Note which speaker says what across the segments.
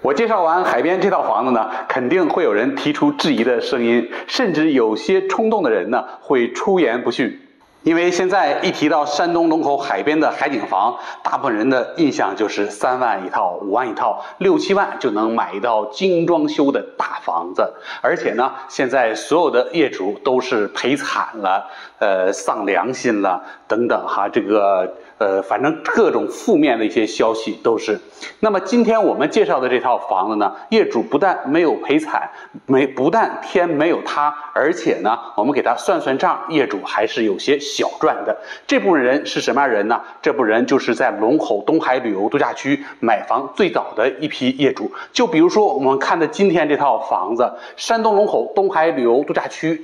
Speaker 1: 我介绍完海边这套房子呢，肯定会有人提出质疑的声音，甚至有些冲动的人呢会出言不逊。因为现在一提到山东龙口海边的海景房，大部分人的印象就是3万一套、5万一套、6、7万就能买一套精装修的大房子。而且呢，现在所有的业主都是赔惨了，丧良心了等等哈，反正各种负面的一些消息都是。那么今天我们介绍的这套房子呢，业主不但没有赔惨，不但天没有塌，而且呢，我们给他算算账，业主还是有些小赚的。这部分人是什么样人呢？这部分人就是在龙口东海旅游度假区买房最早的一批业主。就比如说我们看的今天这套房子，山东龙口东海旅游度假区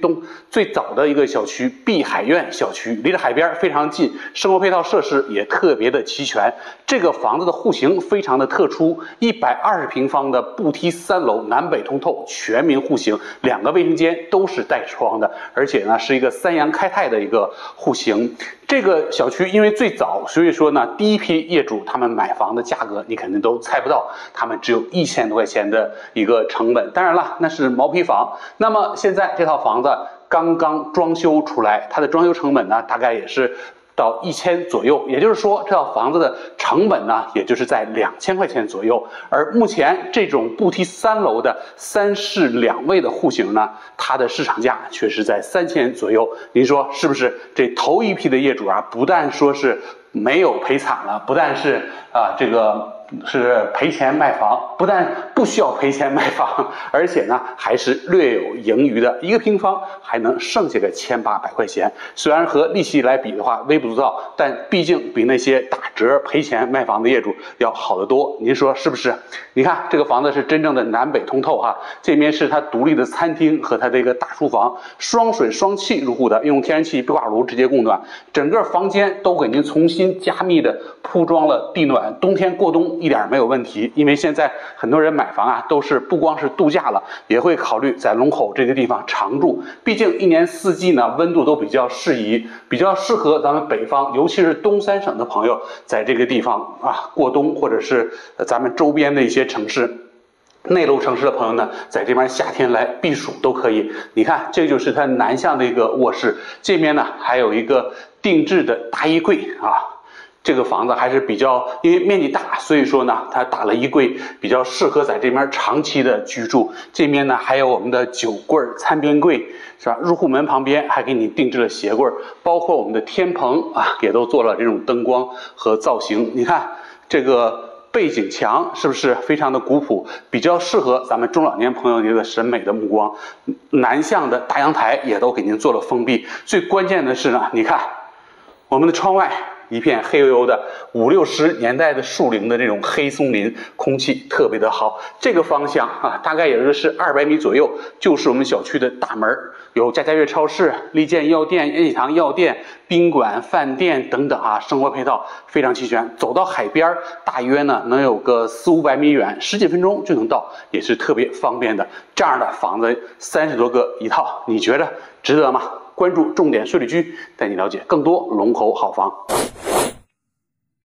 Speaker 1: 最早的一个小区碧海苑小区，离着海边非常近，生活配套设施也特别的齐全。这个房子的户型非常的特殊，120平方的步梯3楼，南北通透，全民户型，2个卫生间都是带窗的，而且呢是一个3阳开泰的一个户型。这个小区因为最早，所以说呢，第一批业主他们买房的价格你肯定都猜不到，他们只有1000多块钱的一个成本。当然了，那是毛坯房。那么现在这套房子刚刚装修出来，它的装修成本呢，大概也是到1000左右，也就是说这套房子的成本呢，也就是在2000块钱左右。而目前这种步梯3楼的3室2卫的户型呢，它的市场价却是在3000左右。您说是不是？这头一批的业主啊，不但说是没有赔惨了，不但是是赔钱卖房，不但不需要赔钱卖房，而且呢还是略有盈余的，1个平方还能剩下个1800块钱。虽然和利息来比的话微不足道，但毕竟比那些打折赔钱卖房的业主要好得多。您说是不是？你看这个房子是真正的南北通透哈，这边是它独立的餐厅和它这个大书房，双水双气入户的，用天然气壁挂炉直接供暖，整个房间都给您重新加密的铺装了地暖，冬天过冬一点没有问题。因为现在很多人买房啊，都是不光是度假了，也会考虑在龙口这个地方常住。毕竟一年4季呢，温度都比较适宜，比较适合咱们北方，尤其是东3省的朋友，在这个地方啊过冬，或者是咱们周边的一些城市。内陆城市的朋友呢，在这边夏天来避暑都可以。你看，这就是它南向的一个卧室，这边呢还有一个定制的大衣柜啊。这个房子还是比较，因为面积大，所以说呢，它打了衣柜，比较适合在这边长期的居住。这边呢还有我们的酒柜、餐边柜，是吧？入户门旁边还给你定制了鞋柜，包括我们的天棚啊，也都做了这种灯光和造型。你看这个背景墙是不是非常的古朴，比较适合咱们中老年朋友的一个审美的目光？南向的大阳台也都给您做了封闭。最关键的是呢，你看我们的窗外一片黑黝黝的50、60年代的树林的这种黑松林，空气特别的好。这个方向啊，大概也就是200米左右，就是我们小区的大门，有家悦超市、利健药店、延禧堂药店、宾馆、饭店等等啊，生活配套非常齐全。走到海边，大约呢能有个400、500米远，10几分钟就能到，也是特别方便的。这样的房子30多个一套，你觉得值得吗？关注重点税旅居，带你了解更多龙口好房。